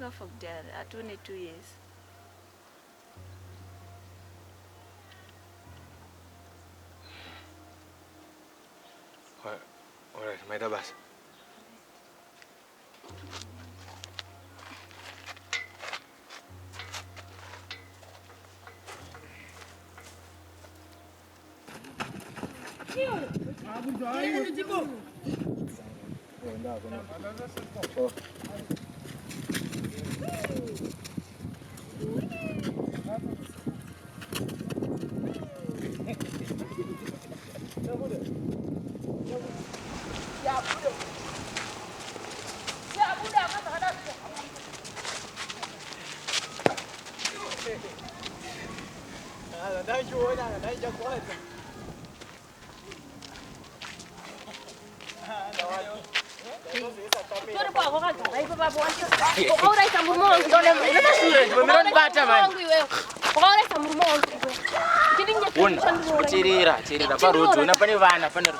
ndakafa kudhara atone 2 years. Alright, maida basa. Tirira parudzi una pane vana pane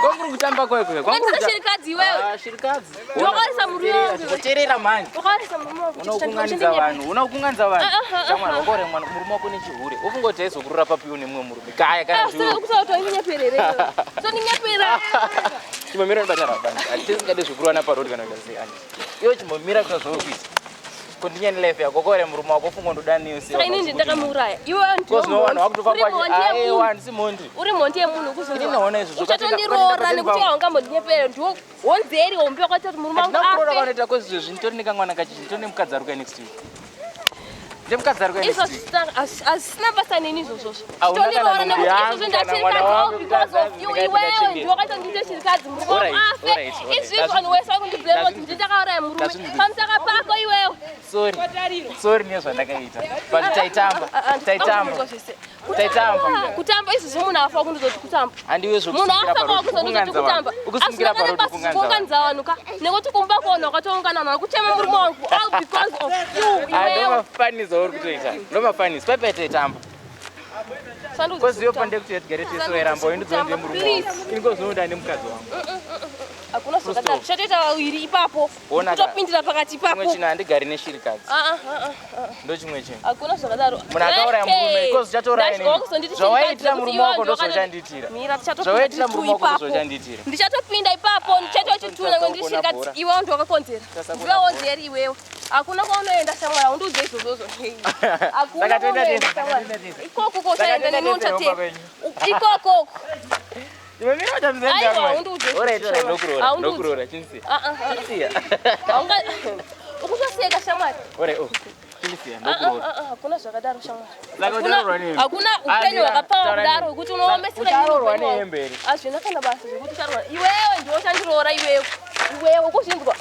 Konguru kutamba kwekwe. Konguru shirikadzi wewe. Shirikadzi. Wakarisa murume. Cherera manje. Wakarisa murume. Unokunganidza vanhu. Unokunganidza vanhu. Chamwana ukore mwana murume wako nechihure. Ufungoti aizokurura papiwo nemumwe murume. Kaya kana ndiwe. Kusauta nyepere. So ninyepera. Chimomira nibatara bani. Atisingade zvikurwana parodi kana kuzi ani. Iyo chimomira kusazokuita. Continue life yako kore murume wako fungo ndodani yose. Saka inini ndakamuuraya. Iwe ndiwo. Kozi no vanhu vakutofa kwacho. Ai one simondi. Uri mondi yemunhu kuzonzi. Ndinoona izvo uchatondiroora nekuti wangambodyepera ndiwo wonzeri wombi wakati kuti murume wangu afe. Ndinoona kwezi izvo ndintori nekamwana kachiti ndintori nemukadzi ari kuya next week. Ndemukadzi ari kuya next week. Asina basa neni izvozvo. Tondiroora nekuti izvozvo ndachirikadzi because of you iwewe ndiwo wakaita ndiite chirikadzi murume wangu afe. Izvizvo vanhu wese vakundiblame kuti nditakauraya murume pamusaka pako iwewe. Sorry nezvandakaita. But taitamba. Kutamba izvozvo munhu afa kundozoti kutamba. Handiwe munhu afa kwakuzondoti kutamba. Ukusungira parodi kuunganidza vanhu ka nekuti kumba kona wakatoungana vanhu kutema murume wangu all because of you iwewe. Ndomafanidzo uri kutoita. Ndomafanidzo. Paipai taitamba. Kozi iyo pande kuti tigare teswera mbo ndidzonde murume wangu. Ingozoenda nemukadzi wangu. Hakuna zvakadaro. Chatoita wawiri ipapo. Kutopindira pakati ipapo. Chimwe chinhu handigari neshirikadzi. Ndo chimwe chinhu. Hakuna zvakadaro. Munhu akauraya murume kozi chatouraya neni. Zvawaitira murume wako ndozvochanditira. Zvawaitira murume wako ndozvochanditira. Ndichatopinda ipapo ndichatotituna kwendishirikadzi iwewe ndiwakakonzera. Ndiwe wonzeri iwewe. Hakuna kwaunoenda shamwara undiudze izvozvo. Hakuna kwaunoenda shamwara. Ikoko kochaenda neni uchateera. Ikoko. Imemira utamzenga mwana. Ora ndokurora chinsi. Chinsiya. Ukuzoseka shamwari. Ora chinsiya ndokurora. Hakuna zvakadaro shamwari. Saka utarorwa nini? Hakuna upenyu hwakapawa kudaro kuti unoomesera utarorwa nehemberi. Azvina kana basa zvekuti utarorwa. Iwewe ndiwe uchandiroora iwewe. Iwewe kuzvinzwa.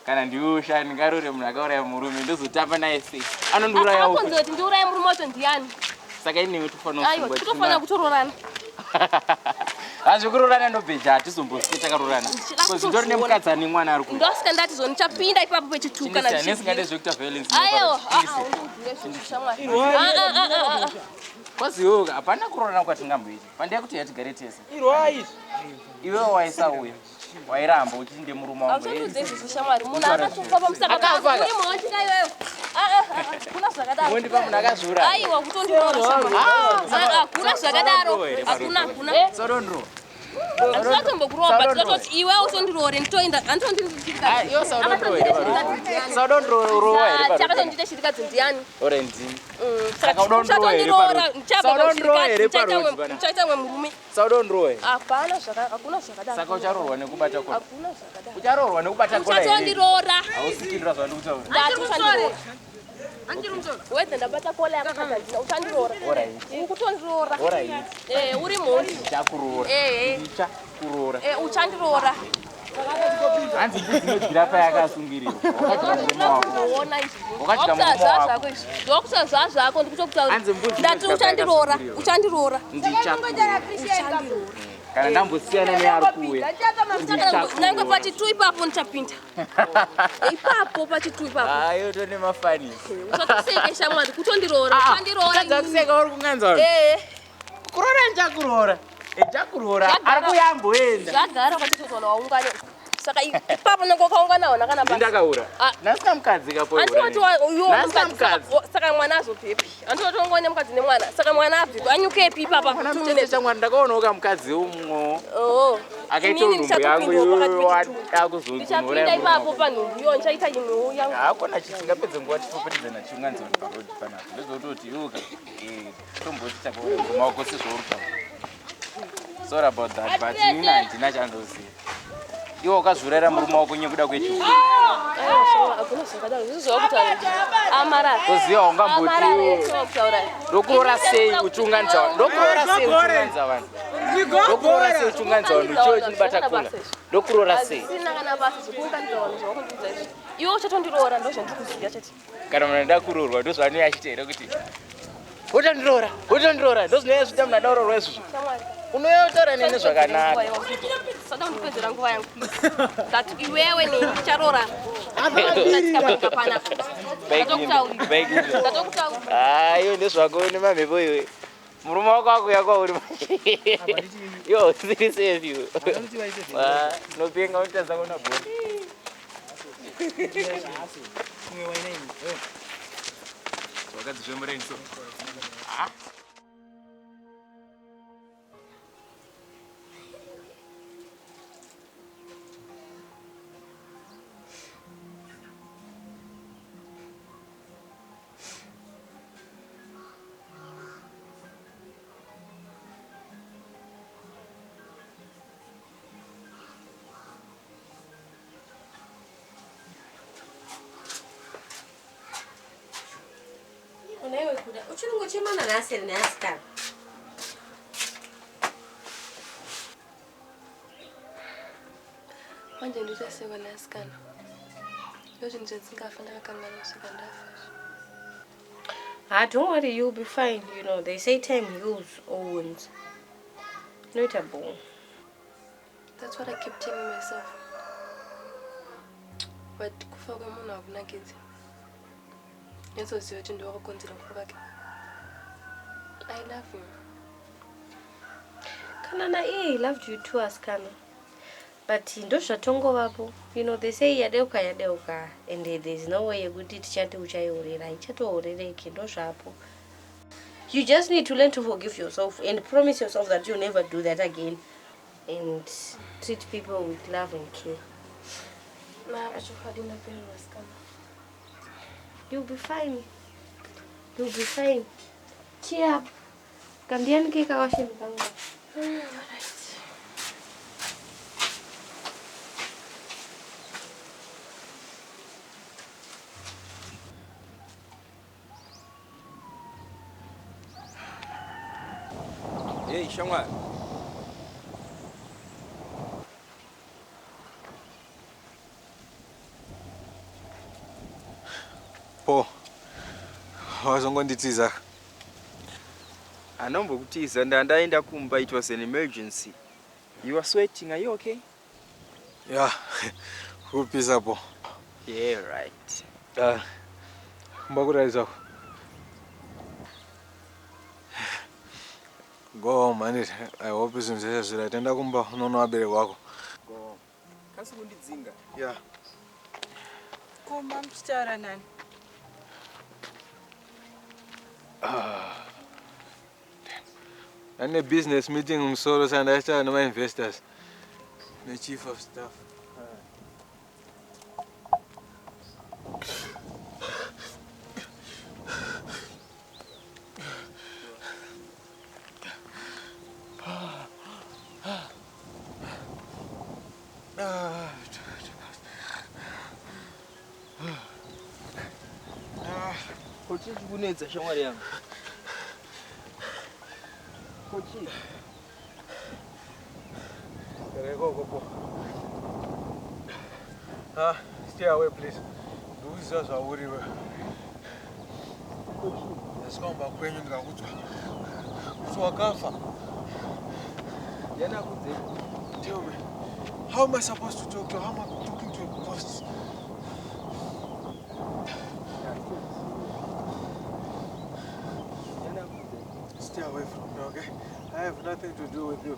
Kana ndiwe ushani ngarore munhu akauraya murume ndozotamba naye sei. Anondiuraya uko. Akonzoti ndiuraye murume wacho ndiani? Saka inini tofanira kusumba. Aiwa, tofanira kutororana. Azvikurorana ndobheja atizombosike takarorana. Kozi ndori nemukadzi ane mwana ari kuya. Ndosika ndati zo ndichapinda ipapo pechituka na chizi. Nesingade zvekuita violence. Aiwa, undidzire shamwari. Kozi yo hapana kurorana kwatingamboita. Pandai kuti yatigare tese. Irwai. Iwe waisauya. Wairamba uchinde murume wangu. Auchandudze izvo shamwari. Munhu akatuka pamusaka pako. Uri motika iwewe. Kuna zvakadaro. Wondipa munhu akazvura. Aiwa kutondiroora shamwari. Kuna zvakadaro. Hakuna. Sodondro. Ndinotombokuroba tinototi iwe utondiroore nditoenda anditondindikadzi. Iyo Sodondro here. Sodondro rowa here paro. Chakatondiita chirikadzi ndiani? Ore ndini. Saka utondiroora nchabva chirikadzi chaita murume. Sodondro here. Hapana hakuna zvakadaro. Saka ucharorwa nekubata kwa. Hakuna zvakadaro. Ucharorwa nekubata kwa. Uchatondiroora. Hausikindira zvandikutaura. Ndatosandiroora. Wete ndabata kola yakakadzina uchandiroora. Ukutondiroora. Uri mhondi. Ndichakuroora. Ndichakuroora. Uchandiroora. Hanzi ndinodzira payakasungirirwa. Unoona izvi. Ndokusazva zvako ndikutokutaura. Ndati uchandiroora. Uchandiroora. Ndichakuroora. Kana ndambosiyana neari kuuya. Nange pachitu ipapo ndichapinda. Ipapo pachitu ipapo. Ayo tone mafani. Uchatoseka shamwari kutondiroora. Uchandiroora. Ndadzakuseka uri kunganza. Kuroora ndichakuroora. Ndichakuroora. Ari kuyamboenda. Zvagara kwatitozoona waungane. Saka ipapa nokokaunga nawo nakana basa. Ndakaura. Nasina mukadzi kapo. Andoti nasina mukadzi. Saka mwana azopepi. Andoti ngone mukadzi nemwana. Saka mwana abvi anyukepi papa. Mwana chamwana ndakaona uka mukadzi umwo. Oh. Akaita nhumbu yangu akuzunzura. Ndichapinda ipapo panhumbu iyo nchaita imwe yangu. Hakuna chisingapedze nguva tipopedze nachunganzo parodi panapa. Ndozototi yuka. Tomboti chakora maoko sizvoruka. Sorry about that, but nina ndina chandoziva. Iwo wakazvirera murume wako nyekuda kwechu. Akuna sakadaro zviziva kutaura. Amara. Kuziva ungamboti ndokurora sei uchunganidza vanhu. Ndokurora sei uchunganidza vanhu. Ndokurora sei uchunganidza vanhu. Icho chinibata kula. Ndokurora sei. Sina kana basa zvokuunganidza vanhu zvawakundudza izvi. Iwo uchatondiroora ndozvandikuziva chete. Kana munhu ndakurorwa ndozvaanoya achiteera kuti wotondiroora ndozvinonyanya zvita munhu adaurorwa izvozvo. Unotaura nene zvakanaka. Sada undipedzera nguva yangu. Ngati iwewe neni ticharoora. Iyo ndezvako nemamhepo iwe. Murume wako akuya kwauri. Yo, ndiri save you. Nopenga unotadza kuona bhora. Wakadzisve murenso. Uchinungo chemana naseri nasikana. Manje ndichasekwa nasikana. Yozi ndizodzingafa ndakakangana kusika ndafa. Don't worry, you'll be fine. You know, they say time heals all wounds. Not a bone. That's what I keep telling myself. But kufa kwemunhu hakunakidzi. Nyazoziva kuti ndiwakakonzera kufa kwake. I love him. Kanana, he loved you too, Askana. But ndozvatongovapo. You know, they say yadeuka. And there's no way yekuti tichati uchayorera. Ichatoorereki ndozvapo. You just need to learn to forgive yourself and promise yourself that you'll never do that again. And treat people with love and care. You'll be fine. You'll be fine. Cheer up. Kandiani kika washe mpango. Alright. Hey, Shangwa. Po. Wazongonditiza. Anombokutiza ndandaenda kumba. It was an emergency. You are sweating. Are you okay? Yeah. Kupisa po. Yeah, right. Mbakuraisa. Go man, I hope it's right. Tenda kumba unono abere wako. Go. Kasi kundidzinga. Yeah. Kumba mchitara nani? And a business meeting Msoro and I started my investors. The chief of staff. Kochi kunetsa shamwari yangu. Kochi. Stay away, please. This is our worry. Let's go back when you go to Wakafa. Tell me, how am I supposed to talk to? How am I talking to a ghost? Stay away from me, okay? I have nothing to do with you.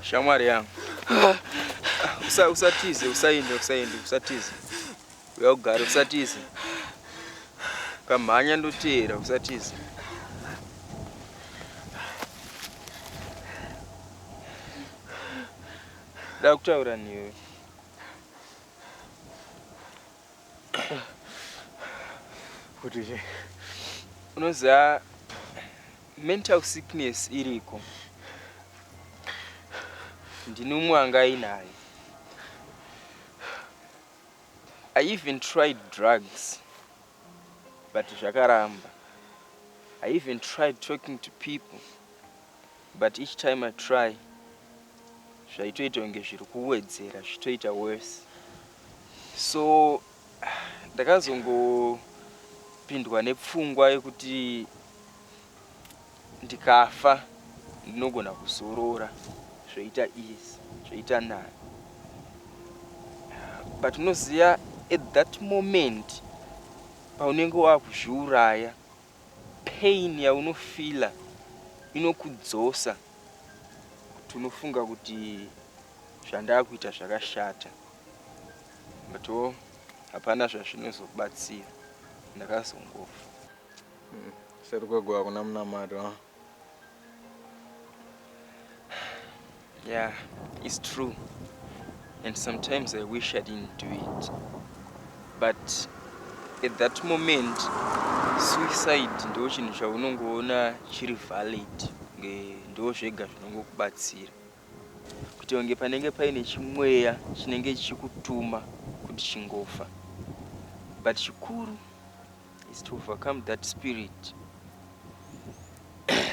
Shamwari yangu. Usatize, usatize. Uyagara usatize. Kamhanya ndotera usatize. Dakutaura niwe. Kuti je. Unoziva mental sickness iriko. Ndine umwe anga inayo. I even tried drugs, but zvakaramba. I even tried talking to people, but each time I try, zvaitoita kunge zviri kuwedzera, zvitoita worse. So ndakazongopindwa nepfungwa yekuti ndikafa ndinogona kuzorora zvoita easy, zvoita nani. But unoziva at that moment paunenge wakuzviuraya, pain yaunofila inokudzosa kuti unofunga kuti zvandakuita zvakashata. But hapana zvazvinozokubatsira. Ndakazongofa. Seri kwegwa hakuna munamato, huh? Yeah, it's true. And sometimes I wish I didn't do it. But at that moment, suicide ndo chinhu chaunongoona chiri valid, ndo zvega zvinongokubatsira. Kuti unge panenge paine chimweya chinenge chichikutuma kuti chingofa. But chikuru is to overcome that spirit.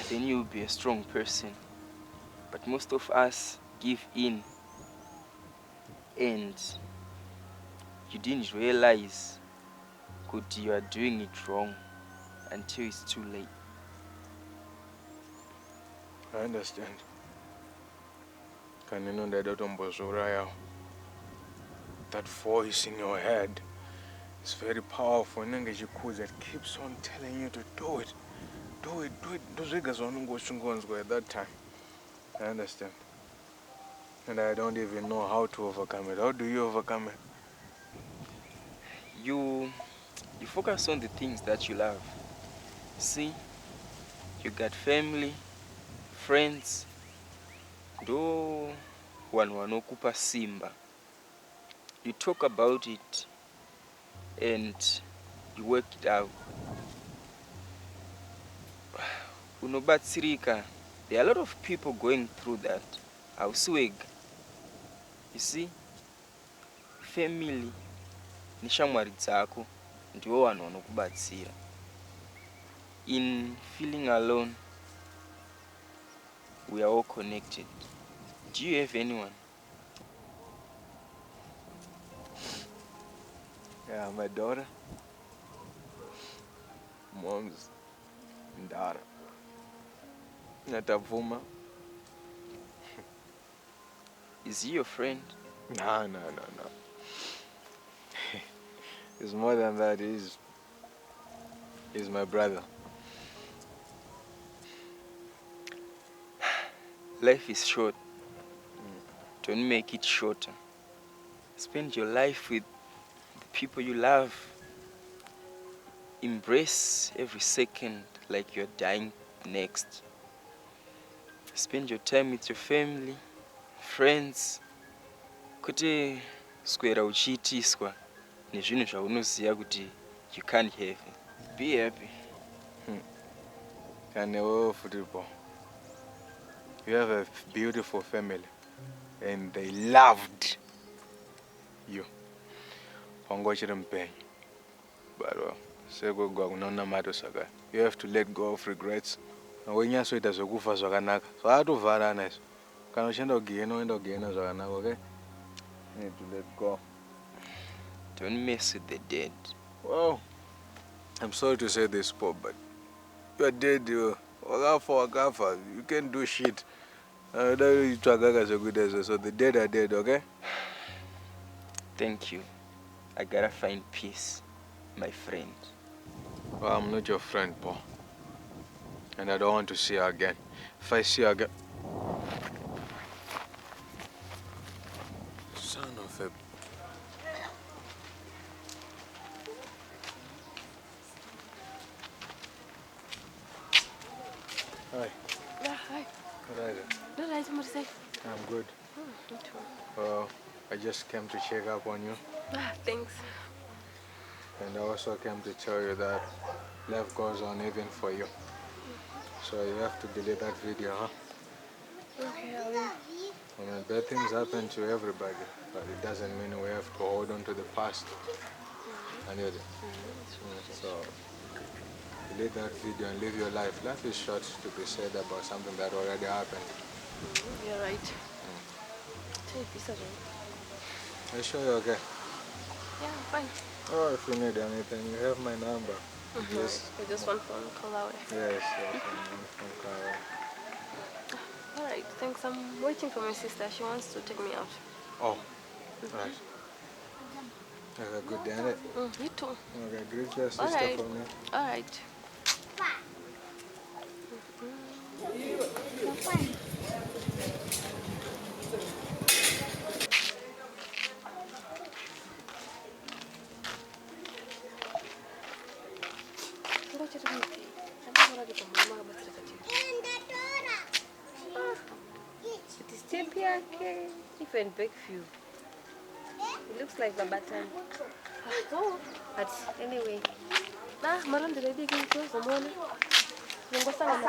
Then you'll be a strong person. But most of us give in, and you didn't realize that you are doing it wrong until it's too late. I understand. Can you know that that voice in your head is very powerful, and that keeps on telling you to do it. Do it. Those niggas go at that time. I understand. And I don't even know how to overcome it. How do you overcome it? You focus on the things that you love. See, you got family, friends, do wanokupa simba. You talk about it and you work it out. Unobatsirika. There are a lot of people going through that. Ausweg. You see, family ni shamwari dzako ndiwo vanhu vanokubatsira. In feeling alone, we are all connected. Do you have anyone? Yeah, my daughter, mom's daughter. Natavuma. Is he your friend? No. He's more than that. He's my brother. Life is short. Don't make it shorter. Spend your life with the people you love. Embrace every second like you're dying next. Spend your time with your family, friends. Kuti square uchiitiswa nezvinhu zvaunoziva kuti you can't have. Be happy. You have a beautiful family, and they loved you. But you have to let go of regrets. And when you say that's a good for Zaganaka, so I do Varanas. Can you again, okay? You need to let go. Don't mess with the dead. Well, I'm sorry to say this, Pop, but you're dead, you. You can't do shit. So the dead are dead, okay? Thank you. I gotta find peace, my friend. Well, I'm not your friend, Paul. And I don't want to see you again. If I see you again... Son of a... Hi. Yeah, hi. What is it? Good night, Mudzimba. I'm good. Me too. I just came to check up on you. Thanks. And I also came to tell you that life goes on even for you. So you have to delete that video, huh? Okay, I will. I mean, bad things happen to everybody, but it doesn't mean we have to hold on to the past. So delete that video and live your life. Life is short to be said about something that already happened. You're right. Take this as well. Are you sure you're okay? Yeah, I'm fine. Oh, if you need anything, you have my number. Yes. Just one phone call away. Yes, one phone call away. Alright, thanks. I'm waiting for my sister. She wants to take me out. Oh, right. Have a good day, innit? You too. Okay, greet your sister for me. Alright. It is Tempiake, even big view. It looks like a button. But anyway. Maram the lady can close the morning. You go sang